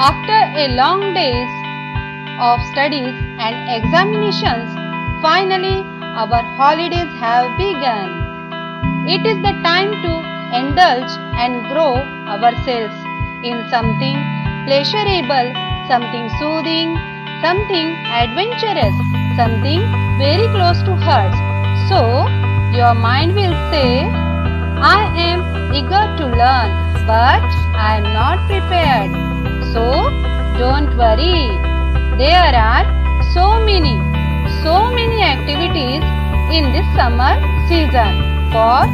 After a long days of studies and examinations, finally our holidays have begun. It is the time to indulge and grow ourselves in something pleasurable, something soothing, something adventurous, something very close to heart. So, your mind will say, I am eager to learn, but I am not prepared. So, don't worry. There are so many activities in this summer season for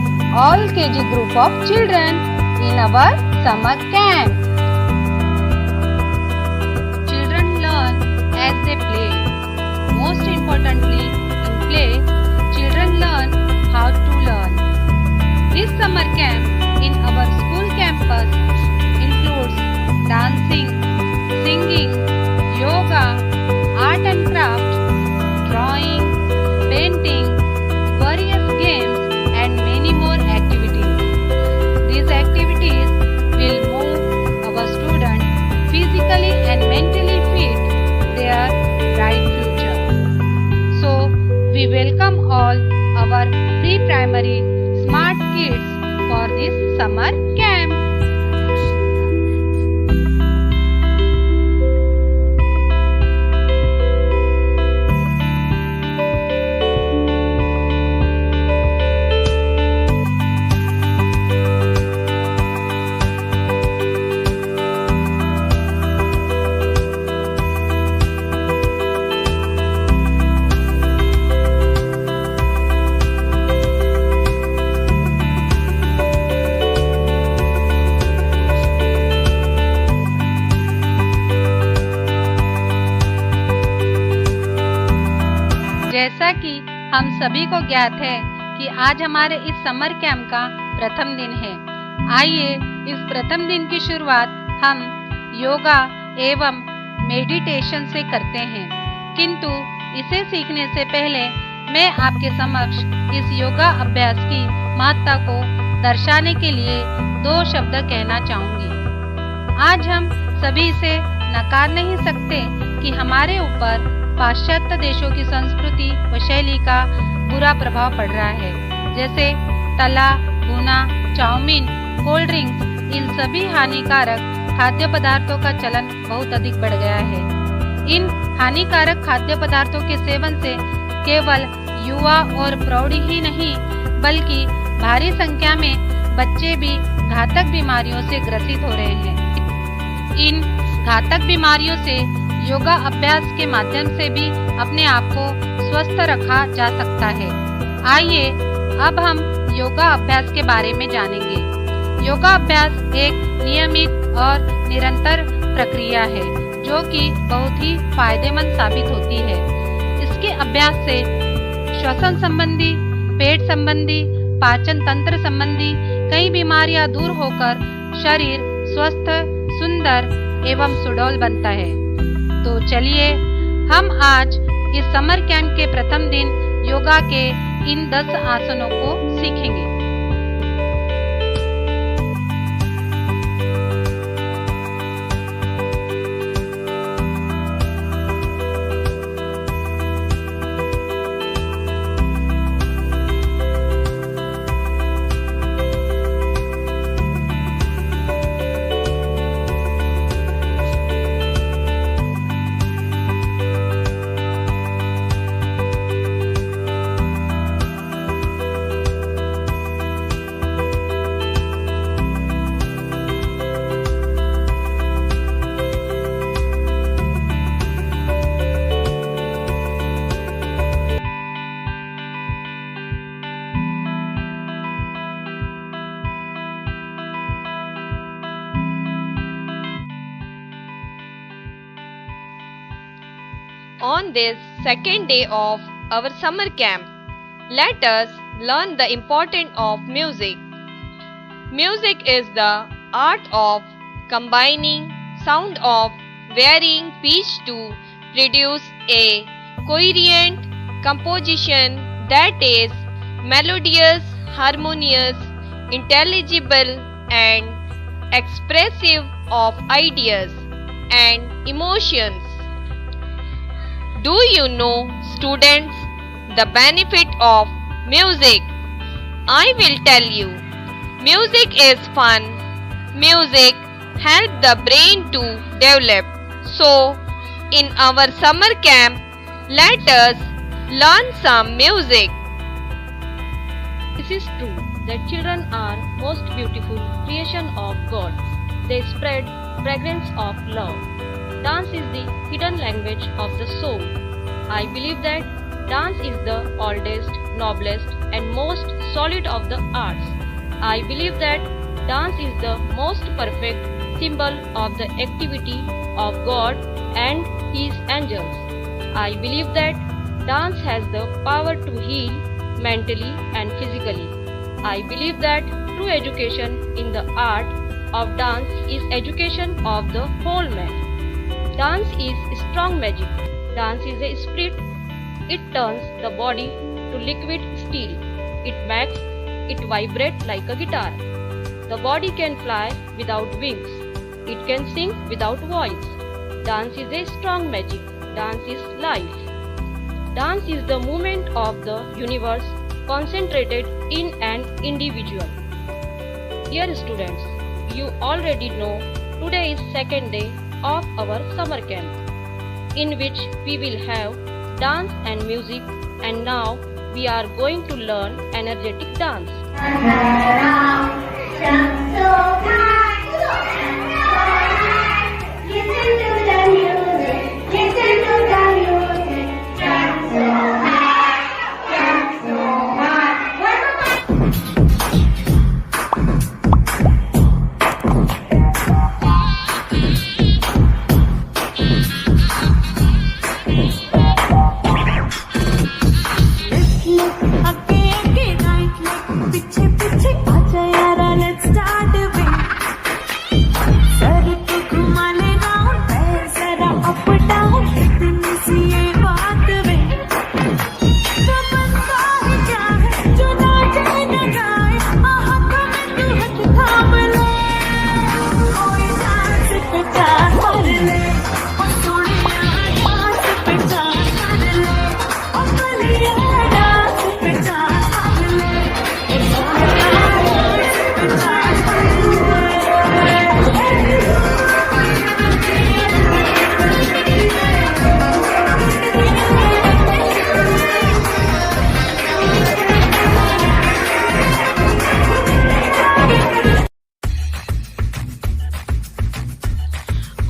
all KG group of children in our summer camp. Children learn as they play. Most importantly, in play, children learn how to learn. This summer camp in our school campus includes dancing, singing, yoga, art and craft, drawing, painting, various games and many more activities. These activities will move our students physically and mentally fit their bright future. So, we welcome all our pre-primary smart kids for this summer camp. जैसा कि हम सभी को ज्ञात है कि आज हमारे इस समर कैंप का प्रथम दिन है। आइए इस प्रथम दिन की शुरुआत हम योगा एवं मेडिटेशन से करते हैं। किंतु इसे सीखने से पहले मैं आपके समक्ष इस योगा अभ्यास की महत्ता को दर्शाने के लिए 2 शब्द कहना चाहूंगी। आज हम सभी इसे नकार नहीं सकते कि हमारे ऊपर पाश्चात्य देशों की संस्कृति व शैली का बुरा प्रभाव पड़ रहा है। जैसे तला, भुना, चाउमीन, कोल्ड ड्रिंक्स, इन सभी हानिकारक खाद्य पदार्थों का चलन बहुत अधिक बढ़ गया है। इन हानिकारक खाद्य पदार्थों के सेवन से केवल युवा और प्रौढ़ ही नहीं बल्कि भारी संख्या में बच्चे भी घातक बीमारियों से ग्रसित हो रहे हैं। इन घातक बीमारियों से योगा अभ्यास के माध्यम से भी अपने आप को स्वस्थ रखा जा सकता है। आइए अब हम योगा अभ्यास के बारे में जानेंगे। योगा अभ्यास एक नियमित और निरंतर प्रक्रिया है जो कि बहुत ही फायदेमंद साबित होती है। इसके अभ्यास से श्वसन संबंधी, पेट संबंधी, पाचन तंत्र संबंधी कई बीमारियां दूर होकर शरीर स्वस्थ, सुंदर एवं सुडौल बनता है। तो चलिए हम आज इस समर कैंप के प्रथम दिन योगा के इन 10 आसनों को सीखेंगे। On this second day of our summer camp, let us learn the importance of music. Music is the art of combining sound of varying pitch to produce a coherent composition that is melodious, harmonious, intelligible and expressive of ideas. and emotions. Do you know, students, the benefit of music? I will tell you. Music is fun. Music helps the brain to develop. So, in our summer camp, let us learn some music. This is true that children are most beautiful creation of God. They spread fragrance of love. Dance is the hidden language of the soul. I believe that dance is the oldest, noblest and most solid of the arts. I believe that dance is the most perfect symbol of the activity of God and His angels. I believe that dance has the power to heal mentally and physically. I believe that true education in the art of dance is education of the whole man. Dance is strong magic. Dance is a spirit. It turns the body to liquid steel. It makes it vibrate like a guitar. The body can fly without wings. It can sing without voice. Dance is a strong magic. Dance is life. Dance is the movement of the universe concentrated in an individual. Dear students, you already know today is second day of our summer camp, in which we will have dance and music, and now we are going to learn energetic dance.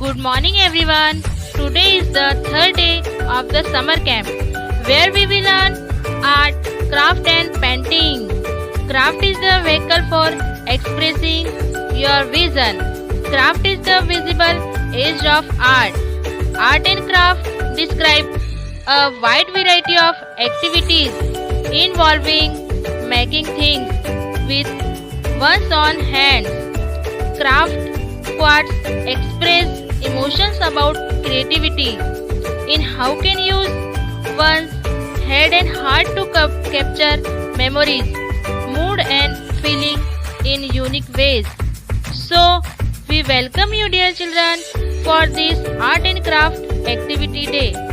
Good morning everyone. Today is the third day of the summer camp where we will learn art, craft and painting. Craft is the vehicle for expressing your vision. Craft is the visible edge of art. Art and craft describe a wide variety of activities involving making things with one's own hands. Craft quotes express emotions about creativity in how can use one's head and heart to capture memories, mood and feeling in unique ways. So, we welcome you dear children for this art and craft activity day.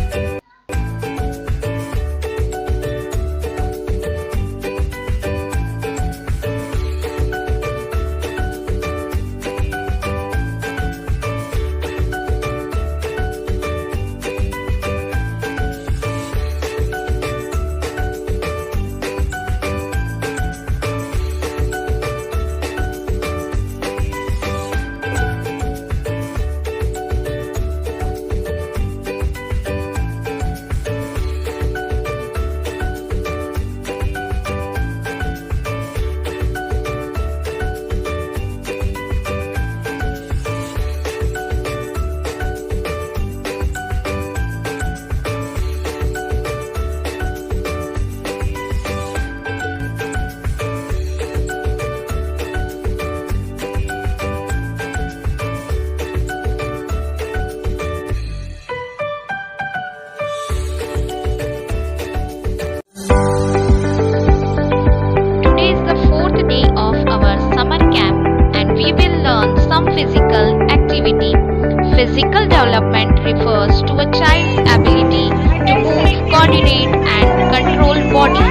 Physical development refers to a child's ability to move, coordinate, and control body.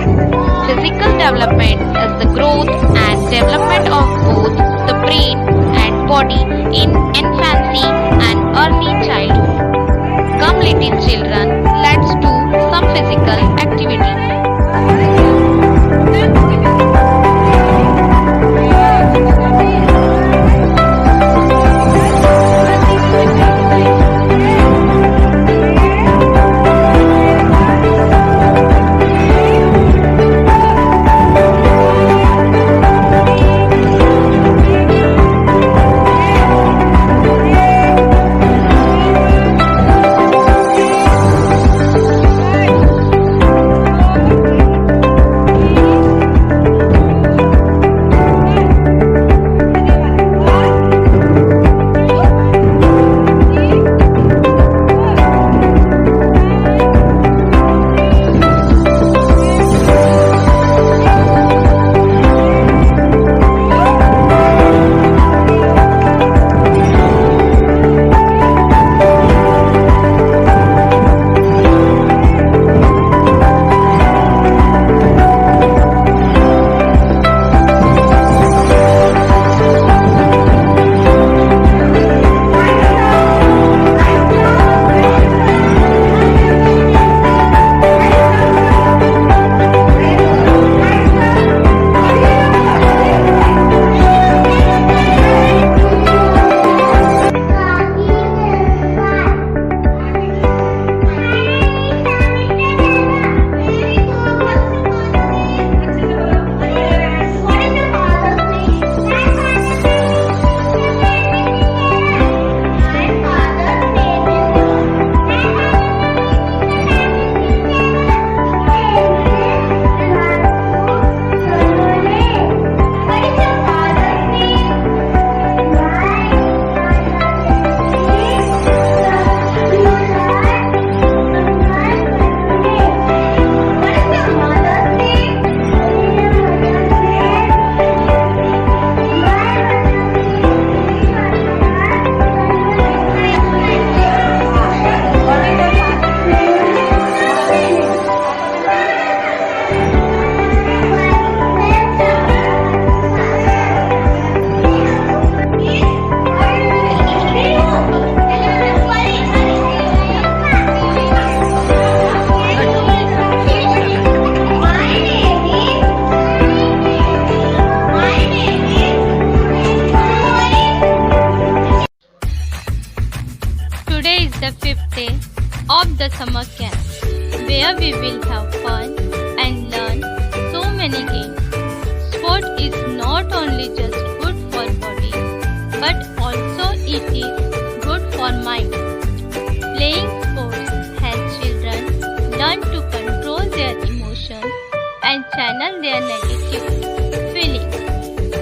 Physical development is the growth and development of both the brain and body in infancy and early childhood. Come little children, let's do some physical activity. The fifth day of the summer camp, where we will have fun and learn so many games. Sport is not only just good for body, but also it is good for mind. Playing sports helps children learn to control their emotions and channel their negative feelings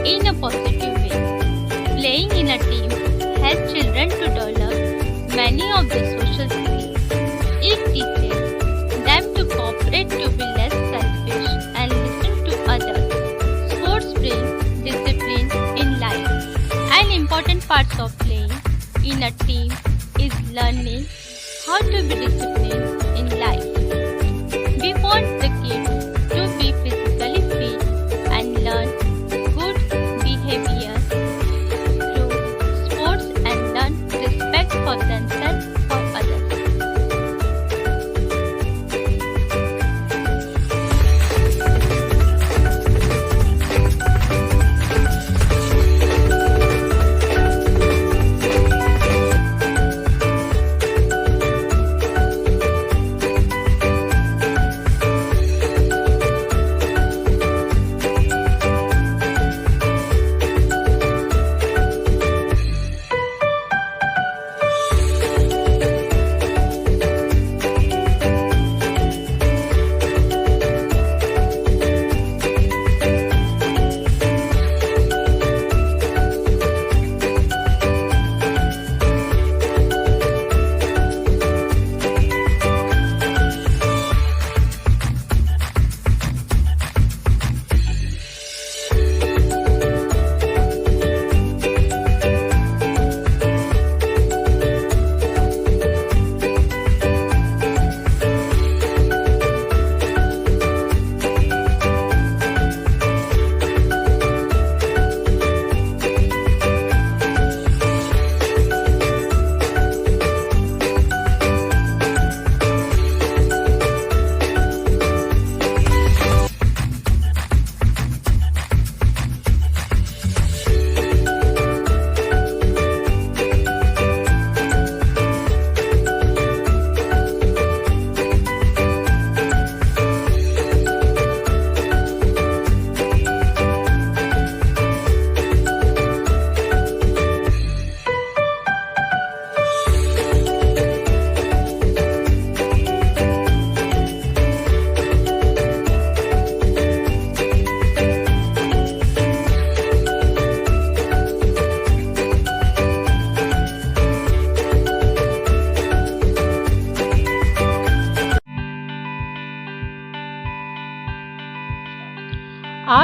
in a positive way. Playing in a team helps children to develop many of the social skills. It teaches them to cooperate, to be less selfish and listen to others. Sports bring discipline in life. An important part of playing in a team is learning how to be disciplined in life. We want the kids to be physically fit and learn good behavior through sports and learn respect for themselves or others.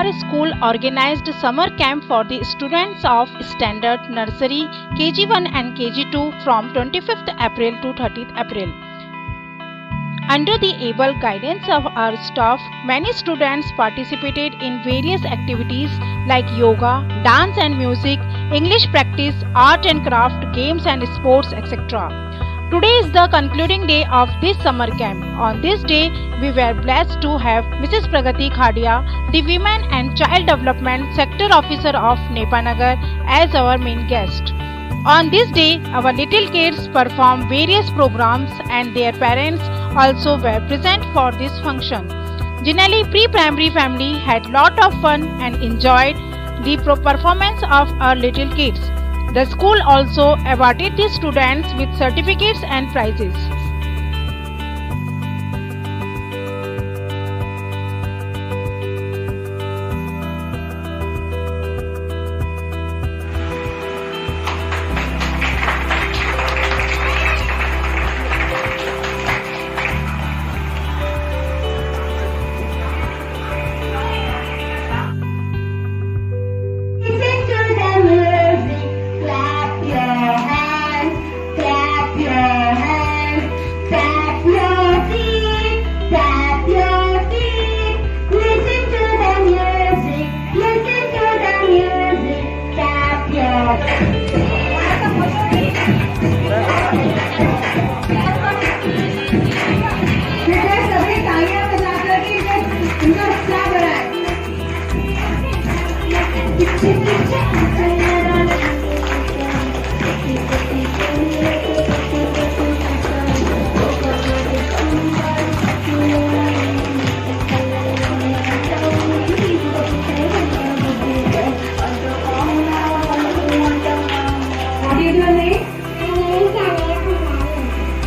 our school organized summer camp for the students of standard nursery, KG1 and KG2 from 25th April to 30th April. Under the able guidance of our staff, many students participated in various activities like yoga, dance and music, English practice, art and craft, games and sports, etc. Today is the concluding day of this summer camp. On this day, we were blessed to have Mrs. Pragati Khadia, the Women and Child Development Sector Officer of Nepanagar, as our main guest. On this day, our little kids performed various programs and their parents also were present for this function. Jinali pre-primary family had lot of fun and enjoyed the performance of our little kids. The school also awarded the students with certificates and prizes.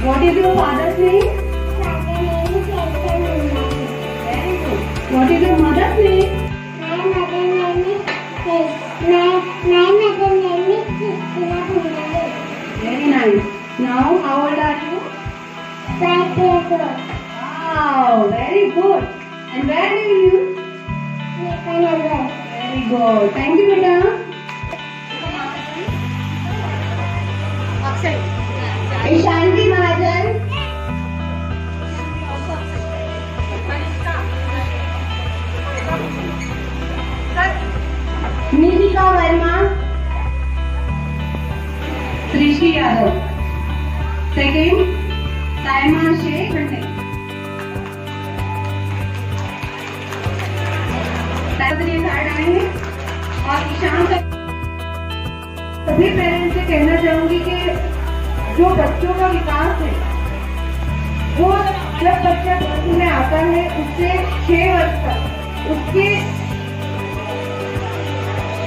What is your father's name? What is your mother's name? My mother's name is Christina. Very nice. Now, how old are you? 5 years old. Wow, very good. And where do you live? Nepanagar. Very good. Thank you, beta. Shanti Mahajan. Nishika Verma. Srishi Yadav. Second, Saiman Sheikh. ये card आए हैं और ईशान सभी parents से कहना चाहूंगी कि जो बच्चों का विकास है वो जब बच्चा 10 में आता है उससे 6 वर्ष तक उसके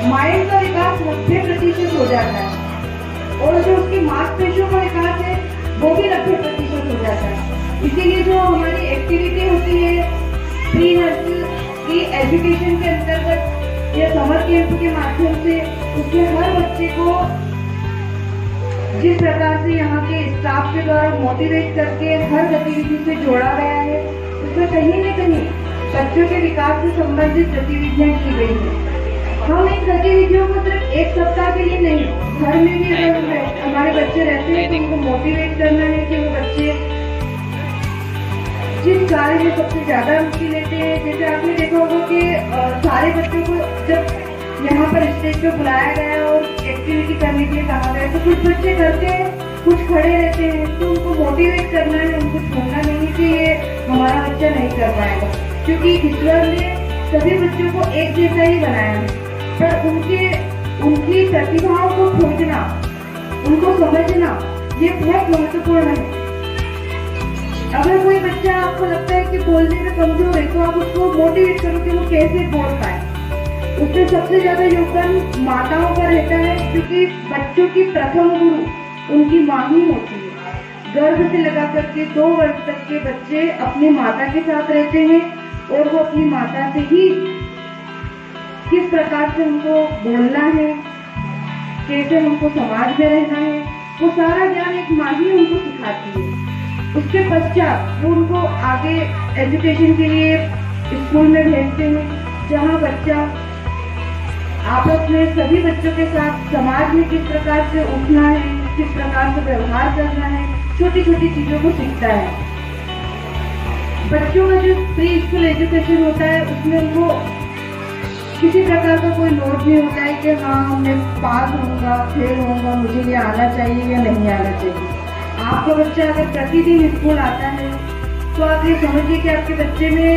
माइंड का विकास 90% हो जाता है और जो उसकी मांसपेशियों का विकास है वो भी 90% हो जाता है। इसीलिए जो हमारी एक्टिविटी होती है प्री नर्सरी की एजुकेशन के अंतर्गत या समर कैंप के माध्यम से उसके हर बच्चे को जिस प्रकार से यहाँ के स्टाफ के द्वारा मोटिवेट करके हर गतिविधि से जोड़ा गया है उसमें कहीं न कहीं बच्चों के विकास से संबंधित गतिविधियां की गई है। हम इन गतिविधियों को सिर्फ एक सप्ताह के लिए नहीं, घर में भी अगर हमारे बच्चे रहते हैं तो उनको मोटिवेट करना है कि वो बच्चे जिस कार्य में सबसे ज्यादा रुचि लेते हैं। जैसे आपने देखा होगा कि सारे बच्चों को जब यहाँ पर स्टेज पे बुलाया गया और एक्टिविटी करने के लिए कहा गया तो कुछ बच्चे करते हैं, कुछ खड़े रहते हैं। तो उनको मोटिवेट करना है, उनको छोड़ना नहीं कि ये हमारा बच्चा नहीं कर पाएगा, क्योंकि ईश्वर ने सभी बच्चों को एक जैसा ही बनाया है, पर उनकी प्रतिभाओं को खोजना, उनको समझना ये बहुत महत्वपूर्ण है। अगर कोई बच्चा आपको लगता है कि बोलने में कमजोर है तो आप उसको मोटिवेट करो कि वो कैसे बोल पाए। उसमें सबसे ज्यादा योगदान माताओं का रहता है, क्योंकि बच्चों की प्रथम गुरु उनकी माँ ही होती है। गर्भ से लगा करके 2 वर्ष तक के बच्चे अपनी माता के साथ रहते हैं और वो अपनी माता से ही किस प्रकार से उनको बोलना है, कैसे उनको समाज में रहना है, वो सारा ज्ञान एक माँ ही उनको सिखाती है। उसके पश्चात वो उनको आगे एजुकेशन के लिए स्कूल में भेजते हैं। जहाँ बच्चा आपस में सभी बच्चों के साथ समाज में किस प्रकार से उठना है, किस प्रकार से व्यवहार करना है, छोटी छोटी चीजों को सीखता है। बच्चों का जो प्री स्कूल एजुकेशन होता है उसमें उनको किसी प्रकार का कोई लोड नहीं होता है कि हाँ मैं पास होऊंगा, फेल होऊंगा, मुझे ये आना चाहिए या नहीं आना चाहिए। आपका बच्चा अगर प्रतिदिन स्कूल आता है तो आप ये समझिए कि आपके बच्चे में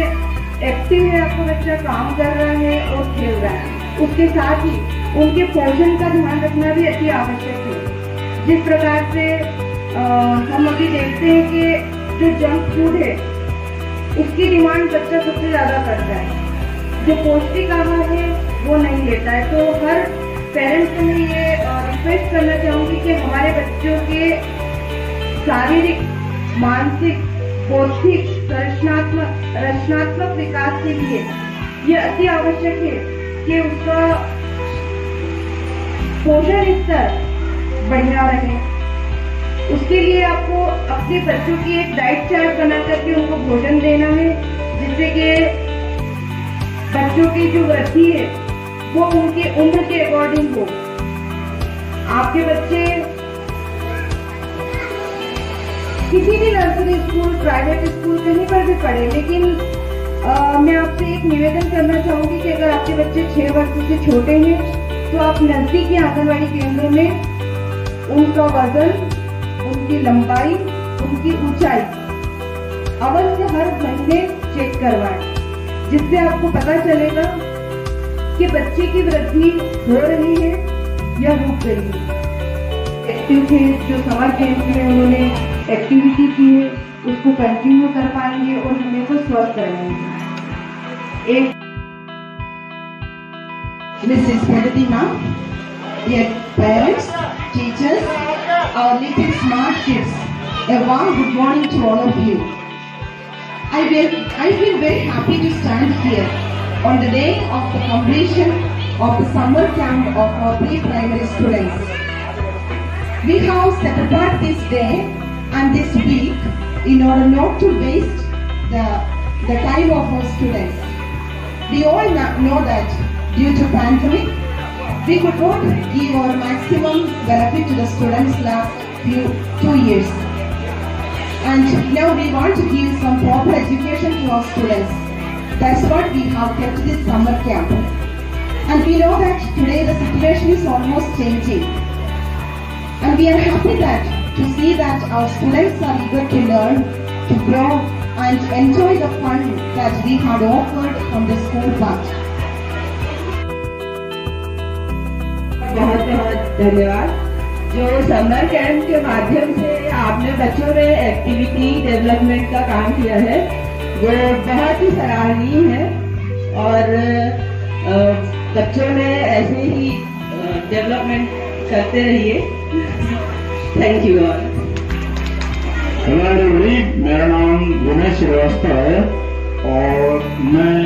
एक्टिव है, आपका बच्चा काम कर रहा है और खेल रहा है। उसके साथ ही उनके पोषण का ध्यान रखना भी अति आवश्यक है। जिस प्रकार से हम अभी देखते हैं कि जो जंक फूड है उसकी डिमांड बच्चा सबसे ज्यादा करता है, जो पौष्टिक आहार है वो नहीं लेता है। तो हर पेरेंट्स को मैं ये रिक्वेस्ट करना चाहूंगी कि हमारे बच्चों के शारीरिक, मानसिक, बौद्धिक, रचनात्मक विकास के लिए ये अति आवश्यक है कि उसका पोषण स्तर बढ़िया रहे। उसके लिए आपको अपने बच्चों की एक डाइट चार्ट बना करके उनको भोजन देना है, जिससे कि बच्चों की जो वृद्धि है वो उनके उम्र के अकॉर्डिंग हो। आपके बच्चे किसी भी नर्सरी स्कूल, प्राइवेट स्कूल कहीं पर भी पढ़े, लेकिन मैं आपसे एक निवेदन करना चाहूंगी कि अगर आपके बच्चे 6 वर्ष से छोटे हैं तो आप नजदीकी आंगनबाड़ी केंद्रों में उनका वजन, उनकी लंबाई, उनकी ऊंचाई अवश्य हर महीने चेक करवाएं, जिससे आपको पता चलेगा कि बच्चे की वृद्धि हो रही है या रुक गई है। एक्टिव थे, जो समर कैंप में उन्होंने एक्टिविटी की है उसको कंटिन्यू कर पाएंगे और हमें को स्वस्थ रहेंगे। एक Mrs. Pratima, dear parents, teachers, our little smart kids, a warm good morning to all of you. I feel very happy to stand here on the day of the completion of the summer camp of our pre-primary students. We have set apart this day and this week in order not to waste the time of our students. We all know that due to pandemic, we could not give our maximum benefit to the students last 2 years. And now we want to give some proper education to our students. That's what we have kept this summer camp. And we know that today the situation is almost changing. And we are happy to see that our students are eager to learn, to grow and enjoy the fun that we had offered from the school part. बहुत बहुत धन्यवाद। जो summer camp के माध्यम से आपने बच्चों में एक्टिविटी डेवलपमेंट का काम किया है वो बहुत ही सराहनीय है और बच्चों में ऐसे ही डेवलपमेंट करते रहिए। Thank you all. Hello everybody, मेरा नाम रमेश श्रीवास्तव है और मैं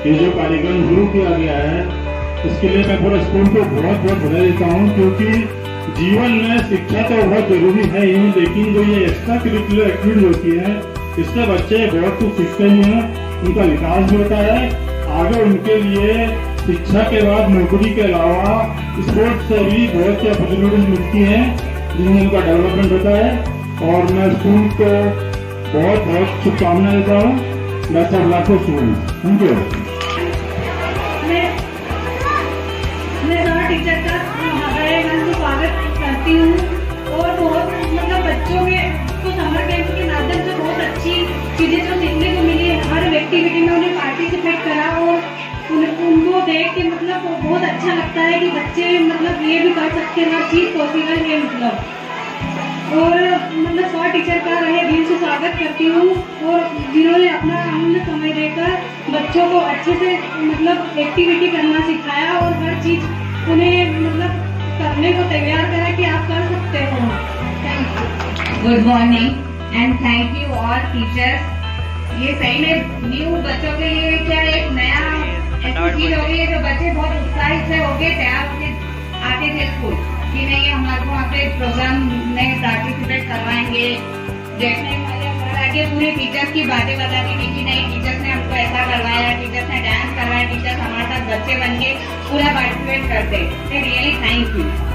ये जो कार्यक्रम शुरू किया गया है इसके लिए मैं पूरे स्कूल को बहुत बहुत बधाई देता हूँ, क्योंकि जीवन में शिक्षा तो बहुत जरूरी है ही, लेकिन जो ये एक्स्ट्रा करिकुलर एक्टिविटीज होती है इससे बच्चे बहुत कुछ सीखते हैं, उनका विकास भी होता है। आगे उनके लिए शिक्षा के बाद नौकरी के अलावा स्पोर्ट्स से भी बहुत सी अपॉर्चुनिटीज मिलती हैं जिनमें उनका डेवलपमेंट होता है। और मैं स्कूल को बहुत बहुत शुभकामनाएं देता हूँ। Best of luck to students. Thank you. मैं टीचर का स्वागत करती हूँ और बहुत बच्चों में तो समर कैंप के माध्यम से बहुत अच्छी चीजें जो सीखने को मिली। हर एक्टिविटी में उन्हें पार्टिसिपेट करा और उनको देख के बहुत अच्छा लगता है कि बच्चे ये भी कर सकते हैं, हर चीज पॉसिबल है और 100 टीचर का रहे दिल से स्वागत करती हूँ और जिन्होंने अपना अमूल्य समय देकर बच्चों को अच्छे से एक्टिविटी करना सिखाया और हर चीज उन्हें करने को तैयार करा कि आप कर सकते हो। Thank you. Good morning and thank you all teachers. ये सही में न्यू बच्चों के लिए क्या एक नया ऐसी चीज हो गई है जो बच्चे बहुत उत्साहित से होके तैयार होके आते थे स्कूल कि नहीं हमारे को वहाँ पे प्रोग्राम में पार्टिसिपेट करवाएंगे, देखने वाले करके पूरी टीचर्स की बातें बताती थी कि नहीं टीचर्स ने हमको ऐसा करवाया, टीचर्स ने डांस करवाया, टीचर्स हमारे साथ बच्चे बन के पूरा पार्टिसिपेट करते। Really thank you.